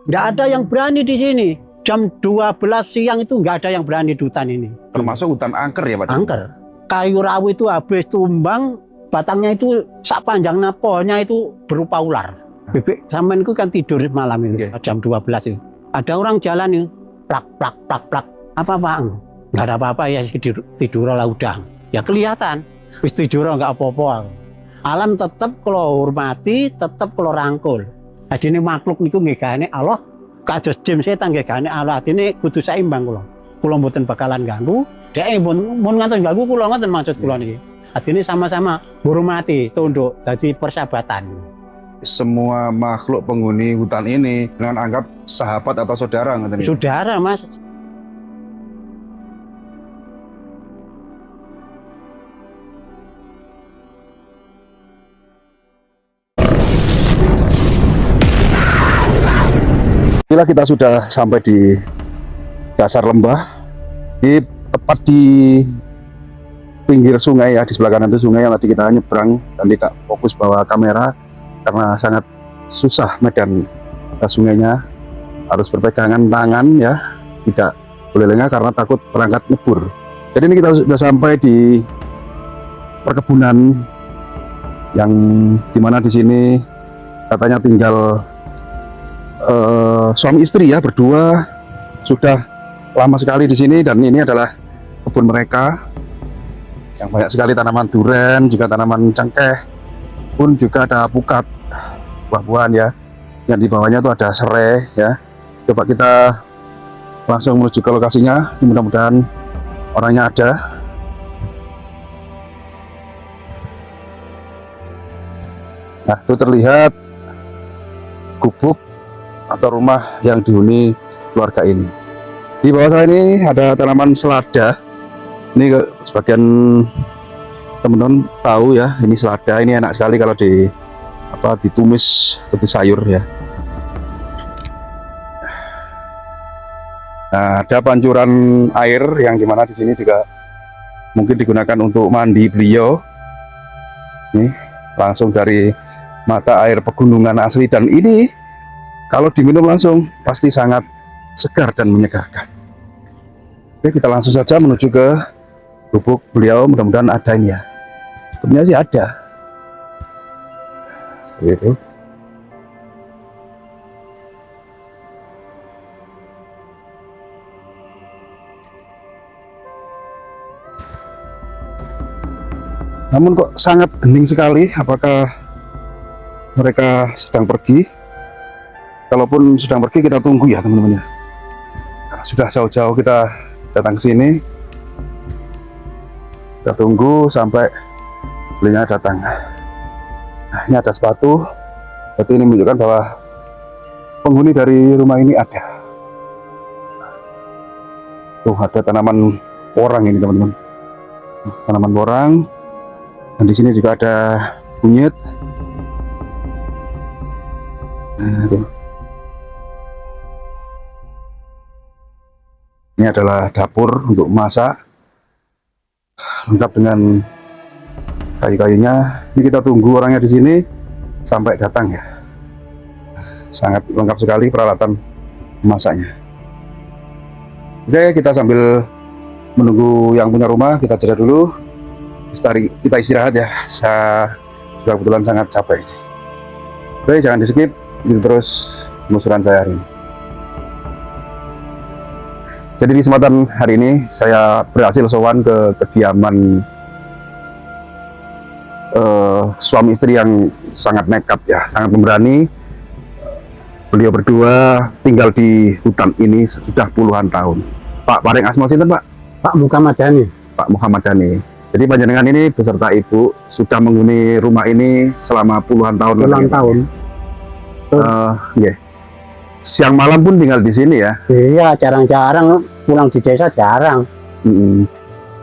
Nggak ada yang berani di sini. Jam 12 siang itu nggak ada yang berani di hutan ini. Termasuk hutan angker ya Pak? Angker. Kayu rawu itu habis tumbang, batangnya itu sak panjangnya pohonnya itu berupa ular. Bebek sampean itu kan tidur malam itu, jam 12 itu. Ada orang jalan itu, plak plak plak plak. Apa Pak? Nggak ada apa-apa ya, tidur lah udah. Ya kelihatan, wis tidur nggak apa-apa. Alam tetap kalau hormati, tetap kalau rangkul. Jadi ini makhluk niku nggih Allah, kados jim setan nggih Allah. Artine kudu saimbang kula. Kula mboten bakalan ganggu, dhek mun ngantos ganggu kula ngoten maksud kula niki. Artine sama-sama hormati, tunduk, dadi persahabatan. Semua makhluk penghuni hutan ini dengan anggap sahabat atau saudara ngoten iki. Saudara, Mas. Inilah kita sudah sampai di dasar lembah, tepat di pinggir sungai ya, di sebelah kanan itu sungai yang tadi kita nyebrang dan tidak fokus bawa kamera karena sangat susah medan sungainya, harus berpegangan tangan ya, tidak boleh lengah karena takut perangkat nyebur. Jadi ini kita sudah sampai di perkebunan yang dimana di sini katanya tinggal suami istri ya, berdua sudah lama sekali di sini, dan ini adalah kebun mereka yang banyak sekali tanaman durian, juga tanaman cengkeh, pun juga ada pukat, buah-buahan ya, yang di bawahnya itu ada serai ya. Coba kita langsung menuju ke lokasinya, mudah-mudahan orangnya ada. Nah, itu terlihat gubuk atau rumah yang dihuni keluarga ini. Di bawah saya ini ada tanaman selada. Ini sebagian teman-teman tahu ya, ini selada ini enak sekali kalau ditumis seperti sayur ya. Nah, ada pancuran air yang dimana di sini juga mungkin digunakan untuk mandi beliau. Ini langsung dari mata air pegunungan asli, dan ini kalau diminum langsung pasti sangat segar dan menyegarkan. Oke, kita langsung saja menuju ke gubuk beliau, mudah-mudahan ada ini ya. Sebenarnya sih ada. Seperti itu. Namun kok sangat hening sekali, apakah mereka sedang pergi? Kalaupun sedang pergi kita tunggu ya teman-teman ya. Karena sudah jauh-jauh kita datang ke sini, kita tunggu sampai belinya datang. Nah, ini ada sepatu, berarti ini menunjukkan bahwa penghuni dari rumah ini ada. Tuh ada tanaman porang ini teman-teman, tanaman porang, dan di sini juga ada kunyit. Nah, tuh. Ini adalah dapur untuk masak, lengkap dengan kayu-kayunya. Ini kita tunggu orangnya di sini sampai datang ya. Sangat lengkap sekali peralatan masaknya. Oke, kita sambil menunggu yang punya rumah, kita jeda dulu. Kita istirahat ya. Saya juga kebetulan sangat capek. Oke, jangan di skip, ikuti terus penelusuran saya hari ini. Jadi di kesempatan hari ini saya berhasil sowan ke kediaman suami istri yang sangat nekat ya, sangat pemberani. Beliau berdua tinggal di hutan ini sudah puluhan tahun. Pak paring asma sinten Pak? Pak Muhammad Dhani. Pak Muhammad Dhani. Jadi panjenengan ini beserta ibu sudah menghuni rumah ini selama puluhan tahun. Puluhan tahun. Yeah. Siang malam pun tinggal di sini ya? Iya, jarang-jarang pulang di desa, jarang.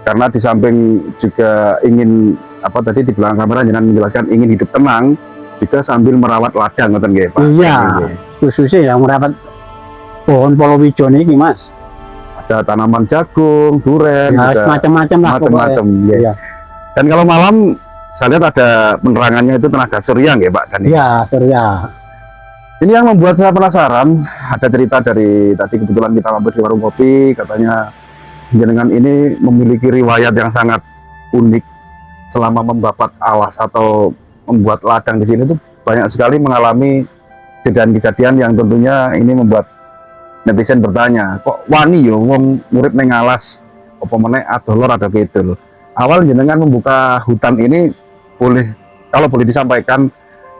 Karena di samping juga ingin apa tadi di belakang kamera jangan menjelaskan ingin hidup tenang, juga sambil merawat ladang ngoten nggih Pak. Iya, khususnya yang merawat pohon polowijo niki Mas. Ada tanaman jagung, duren, ya, macam-macam lah. Macam-macam. Ya. Dan kalau malam saya lihat ada penerangannya itu tenaga surya nggih Pak? Iya, surya. Ini yang membuat saya penasaran, ada cerita dari tadi kebetulan kita mampir di warung kopi, katanya jenengan ini memiliki riwayat yang sangat unik selama membabat alas atau membuat ladang di sini tuh banyak sekali mengalami kejadian-kejadian yang tentunya ini membuat netizen bertanya, kok wani yo wong murid neng alas apa meneh adolor ada gitu loh. Awal jenengan membuka hutan ini kalau boleh disampaikan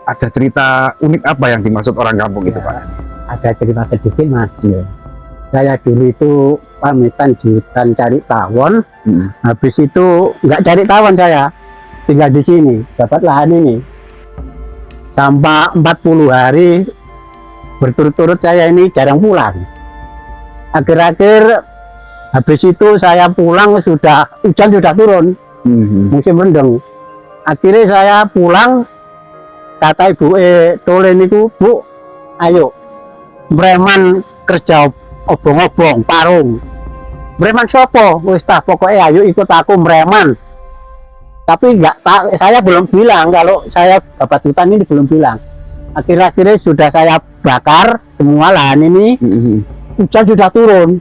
ada cerita unik apa yang dimaksud orang kampung itu, Pak? Ada cerita sedikit Mas. Saya dulu itu pamitan di hutan cari tawon. Habis itu nggak cari tawon, saya tinggal di sini, dapat lahan ini. Sampai 40 hari berturut-turut saya ini jarang pulang. Akhir-akhir habis itu saya pulang hujan sudah turun, musim rendeng. Akhirnya saya pulang, kata ibu Tolen itu, Bu, ayo preman kerja obong-obong parung. Preman sopo? Wis tah pokoknya ayo ikut aku preman. Tapi saya belum bilang kalau saya dapat hutan ini, belum bilang. Akhir-akhirnya sudah saya bakar semua lahan ini, hujan sudah turun.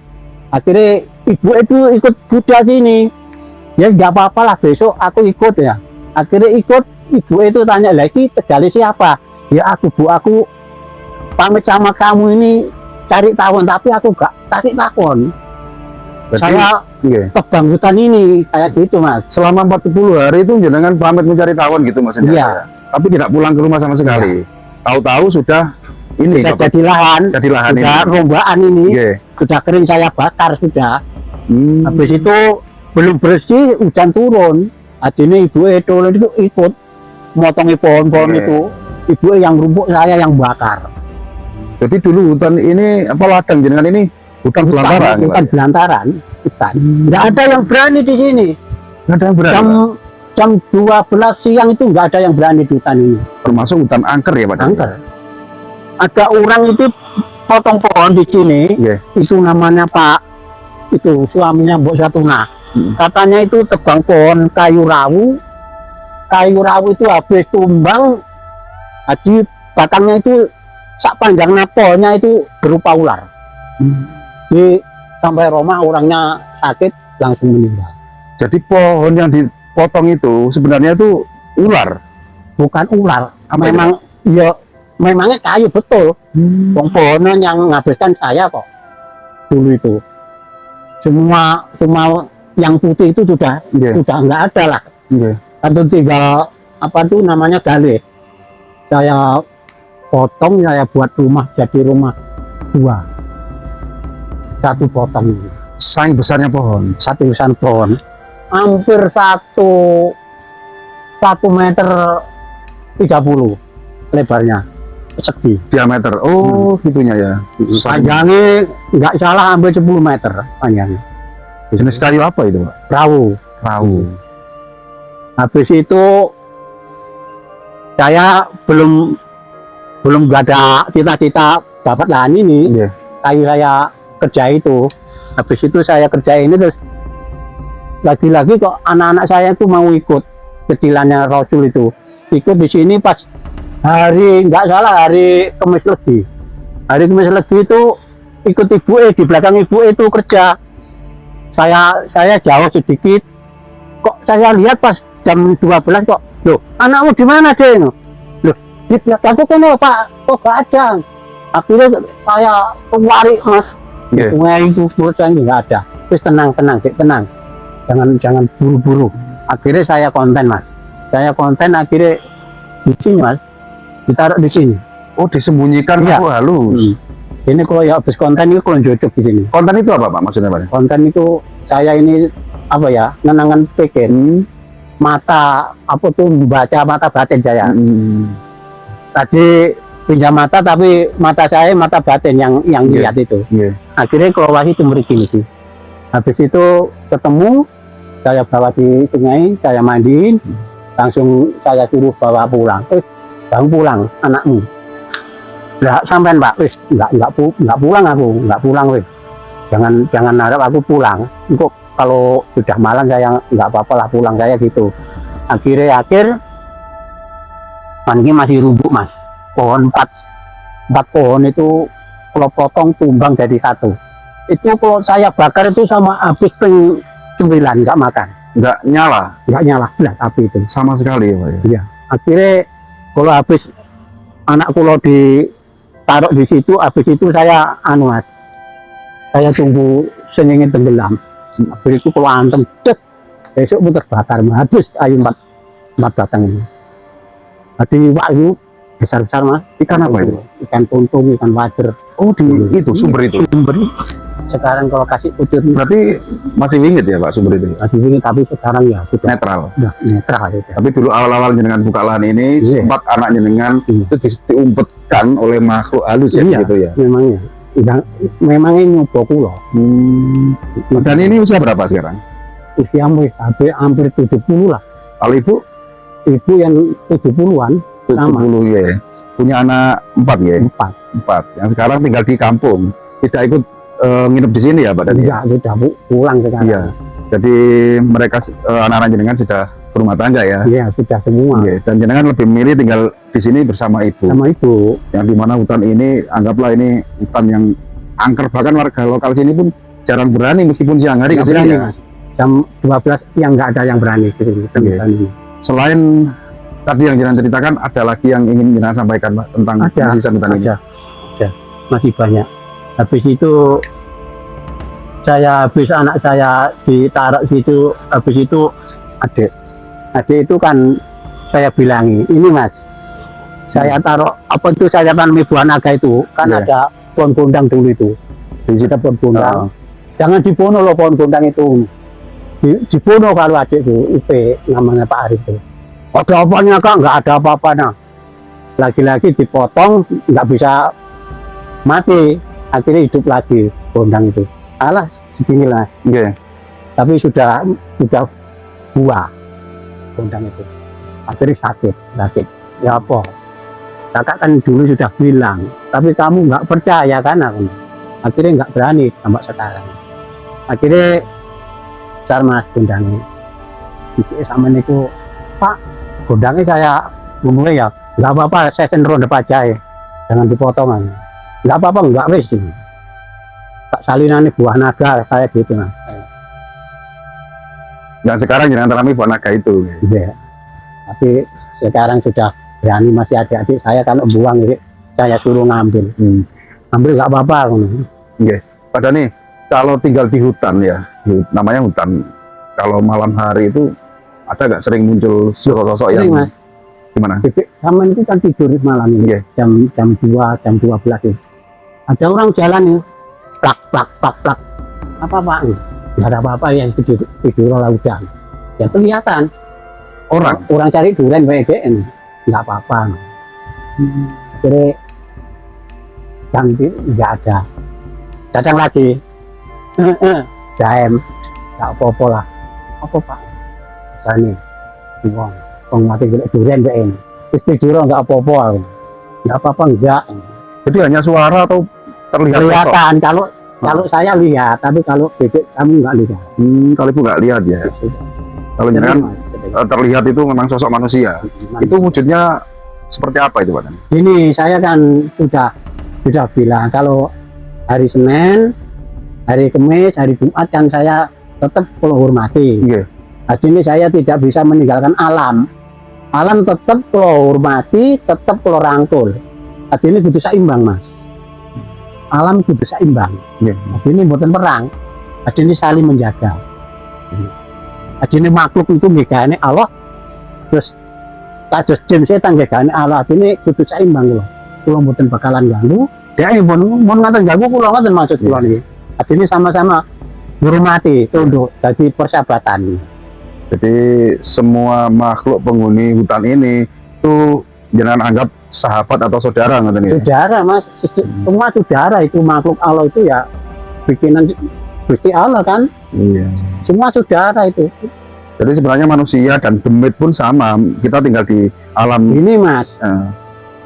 Akhirnya ibu itu ikut Buddha sini. Ya nggak apa-apa lah, besok aku ikut ya. Akhirnya ikut, ibu itu tanya lagi, Tegali siapa? Ya aku, Bu, aku pamit sama kamu ini cari tawon, tapi aku nggak cari tawon. Saya tebang hutan ini, kayak gitu Mas. Selama 40 hari itu jenengan pamit mencari tawon gitu maksudnya? Iya. Tapi tidak pulang ke rumah sama sekali? Tahu-tahu sudah ini sudah jadi lahan, sudah rombaan ini, sudah kering saya bakar sudah. Habis itu belum bersih, hujan turun. Akhirnya ibu itu ikut motongi pohon-pohon itu, ibu yang rumpuk, saya yang bakar. Jadi dulu hutan ini apa ladang jenengan ini hutan belantaran? Hutan belantaran, hutan. Nggak ada yang berani di sini. Nggak ada yang berani. Jam 12 siang itu nggak ada yang berani di hutan ini. Termasuk hutan angker ya Pak? Angker. Ada orang itu potong pohon di sini, itu namanya Pak, itu suaminya Mbok Satuna. Katanya itu tebang pohon kayu rawu itu habis tumbang, jadi batangnya itu sak panjangnya pohonnya itu berupa ular. Jadi sampai rumah orangnya sakit langsung meninggal. Jadi pohon yang dipotong itu sebenarnya itu ular? Bukan ular, memang ya memangnya kayu betul. Pohonnya yang menghabiskan saya kok dulu itu. Semua yang putih itu sudah nggak ada lah. Atau tinggal apa tuh namanya gale. Saya potong, saya buat rumah, jadi rumah 2. Satu potong ini. Saking besarnya pohon? Satu besar pohon. Hampir 1 meter 30 lebarnya. Segi. Diameter? Oh gitunya ya. Panjangnya nggak salah hampir 10 meter panjangnya. Jenis kayu apa itu Pak? Rawu. Habis itu saya belum ada cita-cita dapat lahan ini. Kayu saya kerja itu. Habis itu saya kerja ini, terus lagi-lagi kok anak-anak saya itu mau ikut kecilannya Rasul itu. Ikut di sini pas hari Kamis Legi. Hari Kamis Legi itu ikut ibu di belakang ibu itu kerja. Saya jauh sedikit, kok saya lihat pas jam 12 kok, loh anakmu di mana deh? Loh di belakangku kan Pak, kok gak ada. Akhirnya saya kemari Mas, itu saya nggak ada. Terus tenang, jangan buru-buru. Akhirnya saya konten Mas, akhirnya di sini Mas, ditaruh di sini. Oh disembunyikan halus. Ini kalau ya habis konten itu kalau jodoh di sini. Konten itu apa Pak maksudnya Pak? Konten itu saya ini apa ya, nenangan pikir, mata apa tuh membaca mata batin saya. Tadi pinjam mata tapi mata saya mata batin yang lihat itu. Akhirnya keluar itu meriki sih. Habis itu ketemu, saya bawa di sungai, saya mandiin, langsung saya suruh bawa pulang. Bang pulang anakmu. Lah sampean Pak, wis enggak pulang aku, wis. Jangan harap aku pulang. Engko kalau sudah malam saya enggak apa-apa lah pulang saya gitu. Akhir ini masih rubuh Mas. Pohon 4 pohon itu kalau potong tumbang jadi satu. Itu kalau saya bakar itu sama habis ping 9 nggak makan, Nggak nyala nggak nyala belas api itu. sama sekali ya Pak ya? Iya. Akhirnya kalau habis anak kalau ditaruh di situ, habis itu saya anu Mas, saya tunggu sengingin tenggelam. Habis itu kalau antem, cet, besok pun terbakar, habis ayu 4 batang ini. Tadi waktu besar-besar Mas. Ikan apa itu? Ikan puntung, ikan wader. Oh di itu sumber itu. Sumber. Sekarang kalau kasih kucur Berarti masih wingit ya Pak sumber itu? tadi ini, tapi sekarang ya sudah Netral. netral itu. Tapi dulu awal-awal jenengan buka lahan ini Iya. sempat anak jenengan Iya. itu diumpetkan oleh makhluk halus ya Iya. gitu ya. Memangnya, memangnya nyoba kulo. Dan ini usia berapa sekarang? Usia hampir 70 lah. Kalau ibu Ibu yang 70-an 70 ya. Punya anak 4 ya? 4. 4. Yang sekarang tinggal di kampung. Tidak ikut nginep di sini ya Pak Dani? Enggak, sudah pulang sekarang. Iya. Jadi mereka anak-anak jenengan sudah berumah tangga ya? Iya, sudah semua. Iya. Dan jenengan lebih memilih tinggal di sini bersama ibu. Sama ibu. Yang dimana hutan ini anggaplah ini hutan yang angker, bahkan warga lokal sini pun jarang berani meskipun siang hari Nggak kesini berani, ya. Mas. Jam 12 yang nggak ada yang berani ke sini. Iya. Selain tadi yang jenengan ceritakan, ada lagi yang ingin jenengan sampaikan Pak tentang Ada, sisa hutan ini? ada, masih banyak. Habis itu anak saya ditaruh situ, habis itu adik itu kan saya bilangi, ini Mas, saya taruh apa itu, saya tanam buah naga itu kan Iya. ada pohon gondang dulu itu, di situ pohon gondang. Jangan dibunuh loh pohon gondang itu, dibunuh kalau adik itu, IP namanya Pak Arif itu. Ada apanya Kak? Nggak ada apa-apanya. Lagi-lagi dipotong, nggak bisa mati, akhirnya hidup lagi gondang itu. Alah, beginilah. Iya. Tapi sudah buah gondang itu. Akhirnya sakit. Ya apa? Kakak kan dulu sudah bilang, tapi kamu nggak percaya kan? Akhirnya nggak berani sampai sekarang. Akhirnya Mas gondangnya. Sama niku, Pak, gondangnya saya ngomongnya ya, nggak apa-apa, saya cenderung depan aja ya, jangan dipotong. Nggak apa-apa, nggak wis. Tak salinan buah naga kayak gitu Mas. Dan sekarang jenengan tanami buah naga itu. Iya. Tapi sekarang sudah berani, masih adik-adik saya kan buang ini, saya suruh ngambil. Ambil nggak apa-apa. Iya. Pak Dani, kalau tinggal di hutan ya, namanya hutan. Kalau malam hari itu ada nggak sering muncul sosok-sosok yang Mas. gimana? Sama itu kan tidur malam ini, Iya. jam 2, jam 12 itu. Ada orang jalan nih, plak. Apa Pak? Nggak ada apa-apa, yang tidur lautan. Ya kelihatan. Orang cari durian WGN, nggak apa-apa. Akhirnya ganti, nggak ada. Datang lagi, Jaem, nggak apa-apa lah. Apa Pak? Ini, uang mati gila durian WGN. Istri durian nggak apa-apa. Nggak apa-apa, enggak. Jadi hanya suara atau terlihat sosok? Kelihatan, kalau saya lihat, tapi kalau bebek kamu nggak lihat. Kalau ibu nggak lihat ya. Kalau jenengan terlihat itu memang sosok manusia. Itu wujudnya seperti apa itu Pak? Ini saya kan sudah bilang kalau hari Senin, hari Kamis, hari Jumat kan saya tetap kalau hormati. Iya. Jadi ini saya tidak bisa meninggalkan alam. Alam tetap kalau hormati, tetap kalau rangkul. Jadi ini butuh seimbang Mas. Alam butuh seimbang. Iya. Jadi ini bukan perang. Jadi ini saling menjaga. Jadi ini makhluk itu megane Allah, terus kados jin setan megane Allah. Ini kudu seimbang loh. Kula mboten bakalan ganggu, dia mun ngaten ganggu kula ngoten maksud kula niki. Jadi ini sama-sama hormati, tunduk, jadi persahabatan. Jadi semua makhluk penghuni hutan ini itu jangan anggap sahabat atau saudara ngoten ya. Saudara Mas, semua saudara itu makhluk Allah itu ya bikinan Gusti Allah kan. Iya. Semua saudara itu. Jadi sebenarnya manusia dan demit pun sama. Kita tinggal di alam. Ini Mas,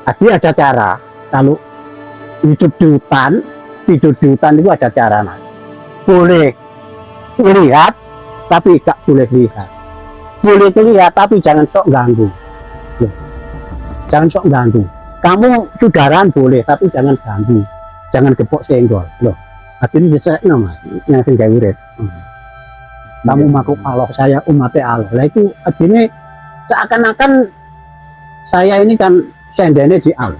jadi ada cara. Kalau hidup di hutan, tidur di hutan itu ada cara Mas. Boleh lihat, tapi gak boleh lihat. Boleh lihat, tapi jangan sok ganggu. Jangan sok ganggu. Kamu saudaraan boleh, tapi jangan ganggu. jangan gepok senggol. Loh, akhirnya diselesaikan mas, yang tinggal urip. Kamu makhluk Allah, saya umatnya Allah. Lah itu akhirnya seakan-akan saya ini kan sendene si Allah.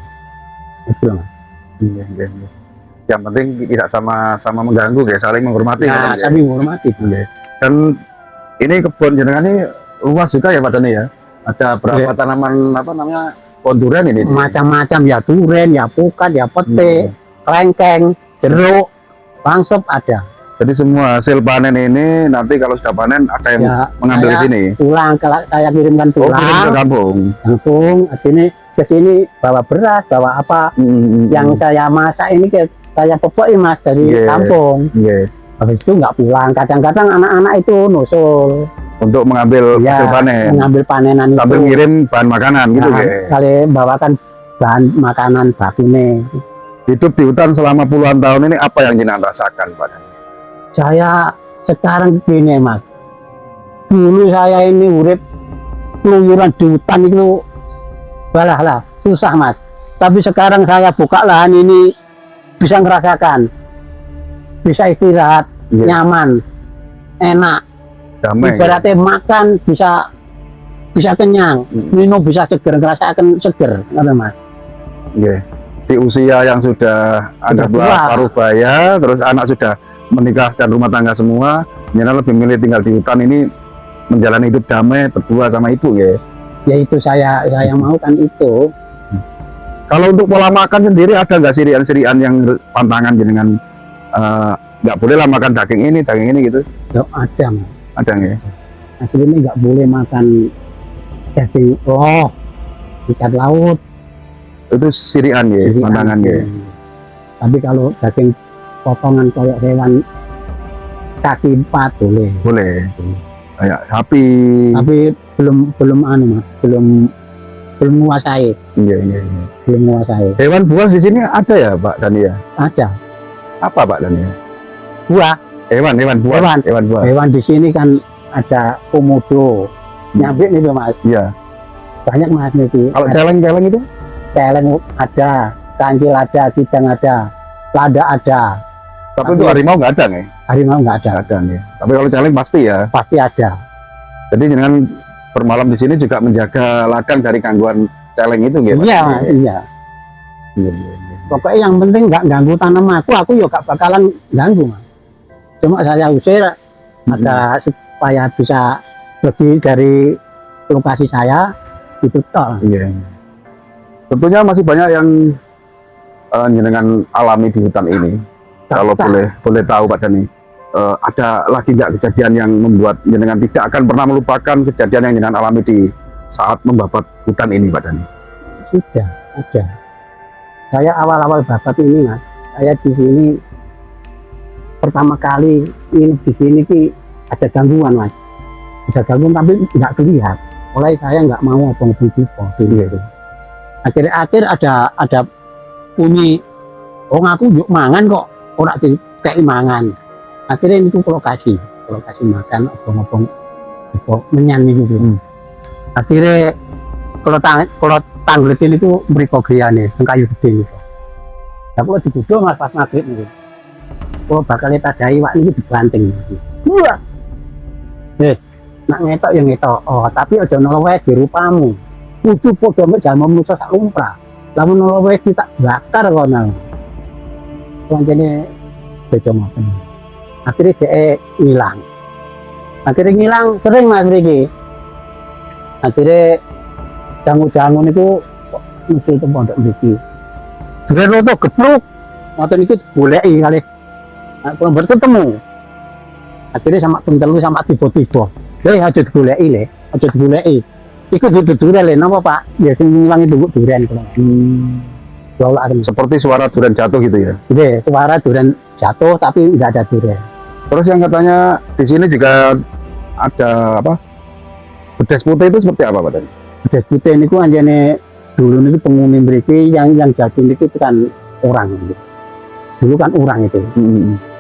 Itu mas. Iya, iya, iya. Yang penting tidak sama-sama mengganggu ya, saling menghormati. Nah, ya. saling menghormati. Dan ini kebun jenengan ini luas juga ya Pak Dani ya. Ada berapa tanaman apa namanya pohon durian ini? Macam-macam ya, duren, ya pukat, ya pete, kelengkeng, jeruk, bangsep ada. Jadi semua hasil panen ini nanti kalau sudah panen ada yang Ya, mengambil di sini. Pulang, kalau saya kirimkan Oh, kirim ke pulang, kampung. langsung ke sini bawa beras, bawa apa yang saya masak ini saya pupuk mas dari kampung. Iya. Habis itu nggak pulang. Kadang-kadang anak-anak itu nusul Untuk mengambil ya, hasil panen. mengambil panenan Sambil itu. ngirim bahan makanan gitu Nah, ya. kali bawakan bahan makanan bakune. Hidup di hutan selama puluhan tahun ini apa yang jenengan rasakan Pak Dani? Saya sekarang gini mas, dulu saya ini urip keluyuran di hutan itu balah susah mas. Tapi sekarang saya buka lahan ini bisa ngerasakan, bisa istirahat, nyaman, enak. Damai. Ibaratnya makan bisa kenyang, minum bisa seger, ngerasakan seger, ngerti mas. Iya. Di usia yang sudah anggaplah paruh baya, terus anak sudah menikah dan rumah tangga semua, jenengan lebih milih tinggal di hutan ini menjalani hidup damai berdua sama ibu ya. Ya itu saya mau kan itu. Kalau untuk pola makan sendiri ada nggak sirian-sirian yang pantangan jenengan nggak boleh lah makan daging ini gitu? Ya ada mas. Ada nggak? Ya? Aslinya nggak boleh makan daging ikan laut. Itu sirian ya, pantangan ya. Tapi kalau daging potongan kayak hewan kaki 4 boleh. Boleh. Kayak sapi. Tapi belum anu mas, belum menguasai. Iya. Belum menguasai. Hewan buas di sini ada ya Pak Dani ya? Ada. Apa Pak Dani? Buah. Hewan buas. Hewan buas. Hewan di sini kan ada komodo, nyampe nih mas. Iya. Banyak mas nih. Kalau celeng itu? Celeng ada, kancil ada, kidang ada, lada ada. Tapi untuk harimau nggak ada nih? Harimau nggak ada. Ada nih. Tapi kalau celeng pasti ya. Pasti ada. Jadi dengan bermalam di sini juga menjaga ladang dari gangguan celeng itu gitu. Iya. Pokoknya yang penting nggak ganggu tanaman aku juga gak bakalan ganggu mas. Cuma saya usir ada supaya bisa pergi dari lokasi saya itu toh. Iya. Tentunya masih banyak yang jenengan alami di hutan ini. Kalau boleh tahu Pak Dani, ada lagi nggak kejadian yang membuat jenengan tidak akan pernah melupakan kejadian yang jenengan alami di saat membabat hutan ini Pak Dani? Sudah ada. Saya awal-awal babat ini mas, saya di sini pertama kali ini di sini ada gangguan mas, ada gangguan tapi nggak terlihat. Mulai saya nggak mau ngomong dulu itu. Akhir-akhir ada bunyi, ngaku yuk mangan kok, orang kayak mangan. Akhirnya itu lokasi makan, obong-obong, menyan gitu. Akhirnya kalau tangletin itu mereka griane, kayu gede itu. Tapi kalau digudo mas pas maghrib nih, kalau bakal tadai wak ini dibanting. Wah, nak ngetok ya ngetok. Tapi aja nolowes di rupamu. Kudu podo mek jamu manusa sak lumrah. Lamun nolowes kita bakar kono. Pancene beda ngoten. Akhirnya dia ngilang. Sering mas Riki. Akhirnya jangu-jangun itu mesti itu pondok Riki. Dengan roto gepruk, ngoten itu bolei kali. Kalau bertemu, akhirnya sama telu sama tiba-tiba. Aja digoleki aja digoleki. Iku durian napa Pak? Ya sing ngilangi durian kula. Seperti suara durian jatuh gitu ya? Iya, suara durian jatuh tapi nggak ada durian. Terus yang katanya di sini juga ada apa? Bedes putih itu seperti apa Pak Dani? Bedes putih ini ku anjane dulu itu penghuni mriki yang jadi itu kan orang gitu. Dulu kan orang itu.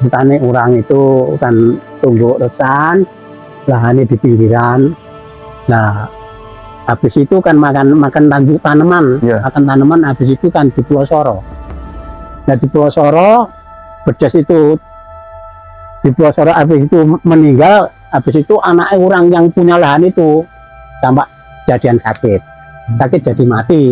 Hutannya orang itu kan tunggu resan, lahannya di pinggiran. Nah, habis itu kan makan tanaman, makan tanaman habis itu kan di Pulau Soro. Nah di Pulau Soro, Bedes itu di Pulau Soro habis itu meninggal, habis itu anak orang yang punya lahan itu sampai jadian sakit jadi mati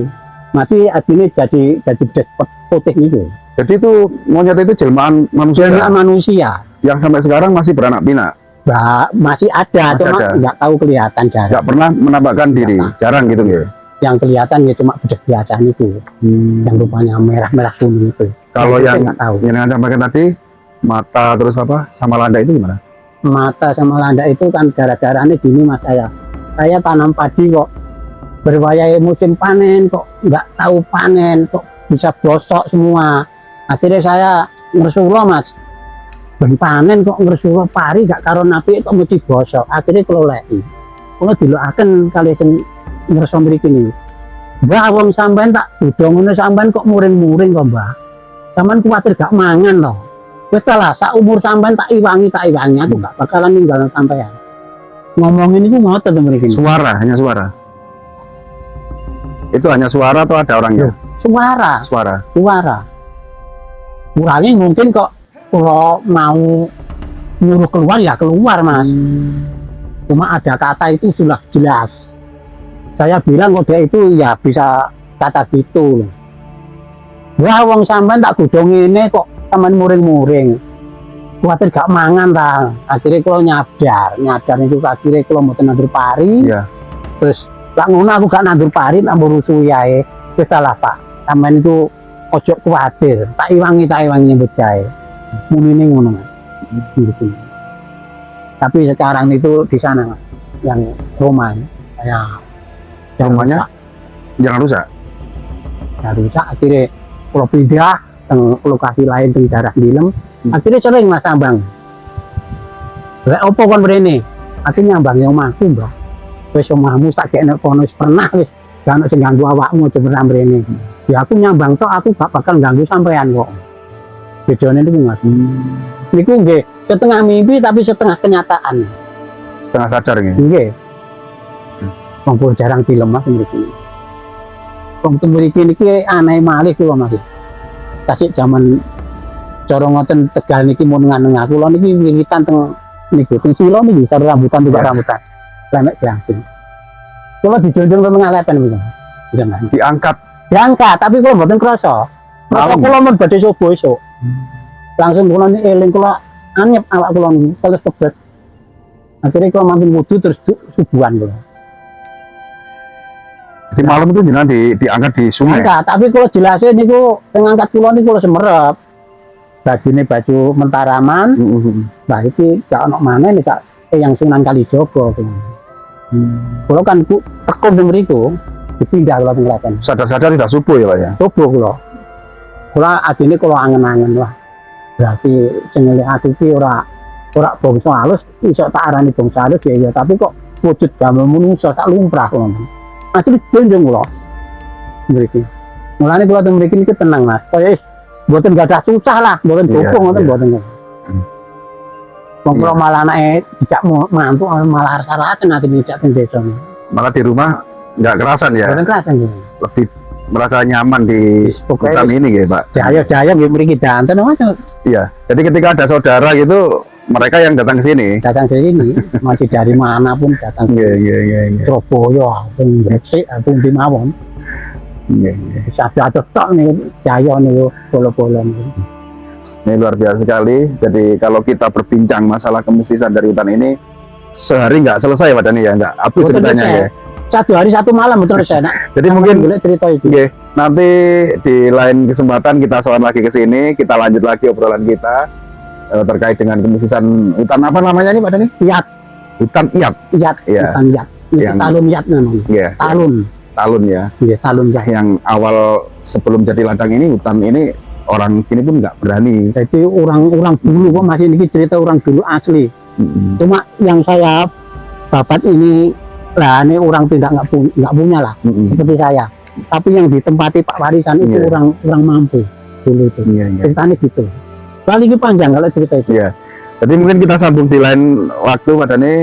akhirnya jadi Bedes putih itu. Jadi itu monyet itu jelmaan manusia. Jelmaan manusia. Yang sampai sekarang masih beranak pinak. Bah, masih ada, cuma nggak tahu kelihatan jarang. Nggak pernah menampakkan diri, jarang gitu ya. Yang kelihatan ya cuma Bedes biasa itu, yang rupanya merah kuning itu. Kalau yang tahu. Yang sampaikan tadi mata terus apa sama landa itu gimana? Mata sama landa itu kan gara-garanya gini mas, saya tanam padi kok berwayai musim panen kok nggak tahu panen, kok bisa bosok semua. Akhirnya saya ngersulo mas, ben panen kok ngersulo pari gak karo napi kok mesti bosok. Akhirnya kalau diloaken kali sing ngerso mriki niki. Mbah wong sampean tak budong ngono sampean kok muring-muring kok mbah. Sampean kuwatir gak mangan loh. Wis lah sak umur sampean tak iwangi aku gak bakalan ninggal sampean. Ngomongin itu ngoten to mriki. Suara, hanya suara. Itu hanya suara atau ada orangnya? Suara. Kurangnya mungkin kok kalau mau nyuruh keluar ya keluar mas. Cuma ada kata itu sudah jelas. Saya bilang kok dia itu ya bisa kata gitu. Wah wong sampean tak gudong ini kok teman muring-muring. Kuatir gak mangan ta. Akhirnya kalau nyadar itu akhirnya kalau mau nandur pari. Iya. Terus lak ngono aku gak nandur pari tak merusuhi ae. Wis salah Pak. Sampean itu ojo kuatir. Tak iwangi nyebut jae. Munine ngono Mas. Gitu. Tapi sekarang itu di sana Mas, yang rumah ya rumahnya jangan rusak. Ya rusak akhirnya kalau pindah ke lokasi lain di daerah Dilem, akhirnya sering Mas Ambang. Lek opo kon mrene? Akhirnya Ambang yang omahku, Bro. Wis omahmu tak gekno kono wis pernah wis gak ono sing ganggu awakmu cemerah mrene. Ya aku nyambang tok aku gak bakal ganggu sampean kok. Bedane niku Mas. Niku nggih setengah mimpi tapi setengah kenyataan. Setengah sadar nggih. Nggih. Wong jarang film Mas mriki. Wong mriki niki aneh malih kula Mas. Tasik zaman cara ngoten Tegal niki mun nganeng kula niki wiwitan teng niku teng silo niki karo rambutan juga rambutan. Lemek langsung. Kula dijonjong teng ngalepen niku. Diangkat tapi kula mboten krasa. Malah kula mun badhe subuh esuk. Langsung kula niki eling kula anyep awak kula niki sales tebes. Akhirnya kula mampir wudu terus subuhan kula. Di malam itu jenengan diangkat di sungai. Enggak, tapi kalau jelasin niku ngangkat kula niku semerep. Bajine baju mentaraman. Nah iki gak ono maneh nek yang Sunan Kalijaga. Kula kan tekun teng mriku, dipindah kula teng Klaten. Sadar-sadar tidak subuh ya, Pak ya. Subuh kula. Kula adine kula angen-angen lah. Berarti sing ngelik ati iki ora bangsa halus, iso tak arani bangsa halus ya, tapi kok wujud gambar manungsa tak lumrah kula. Asli jonjong kula. Mriki. Mulane kula teng mriki niki tenang Mas. Kaya mboten gadah susah lah, mboten dukung ngoten mboten. Wong kula malah anake dijak mantu malah rasa-rasen ati dijak teng desa. Malah di rumah enggak kerasan ya. Mboten kerasan nggih. Lebih merasa nyaman di hutan ini nggih, Pak. Jaya nggih mriki danten Mas. Iya. Jadi ketika ada saudara gitu mereka yang datang ke sini. Datang ke sini, masih dari manapun datang. Iya. Surabaya, Gresik, di mawon. Iya. Bisa tok nih, Jaya nih, bolo-bolo nih. Ini luar biasa sekali. Jadi kalau kita berbincang masalah kemistisan dari hutan ini, sehari nggak selesai Pak Dani ya, nggak habis ceritanya ya. Satu hari satu malam betul saya. Jadi mungkin boleh cerita itu. Okay, nanti di lain kesempatan kita soal lagi ke sini, kita lanjut lagi obrolan kita terkait dengan kemistisan hutan apa namanya nih Pak Dani? Iyat. Hutan Iyat. Iyat. Ya. Hutan Iyat. Yang talun Iyat namanya. Yeah. Talun ya. Iya talun Iyat. Yang awal sebelum jadi ladang ini hutan ini orang sini pun nggak berani. Jadi orang dulu kok masih ini cerita orang dulu asli. Cuma yang saya babat ini lah ini orang tidak nggak punya lah seperti saya. Tapi yang ditempati Pak Warisan itu orang mampu dulu itu. Ceritanya gitu. Kali ini panjang kalau cerita itu. Iya. Jadi mungkin kita sambung di lain waktu Pak Dani.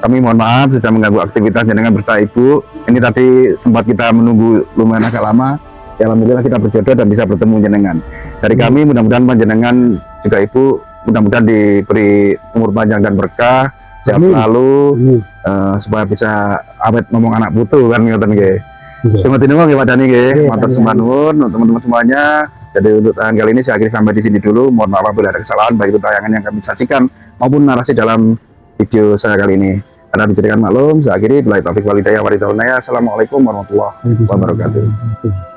Kami mohon maaf sudah mengganggu aktivitas jenengan bersama Ibu. Ini tadi sempat kita menunggu lumayan agak lama. Ya, alhamdulillah kita berjodoh dan bisa bertemu jenengan. Dari kami mudah-mudahan panjenengan juga Ibu mudah-mudahan diberi umur panjang dan berkah, sehat Amin. selalu, Amin. supaya bisa awet ngomong anak putu kan ngoten nggih. Iya. Terima kasih nggih Pak Dani nggih. Iya, Matur iya. sembah nuwun untuk teman-teman semuanya. Jadi untuk tayangan kali ini saya akhiri sampai di sini dulu. Mohon maaf apabila ada kesalahan baik itu tayangan yang kami sajikan maupun narasi dalam video saya kali ini. Karena dijadikan maklum, saya akhiri. Bila taufiq walhidayah wa ridha. Assalamualaikum warahmatullahi wabarakatuh.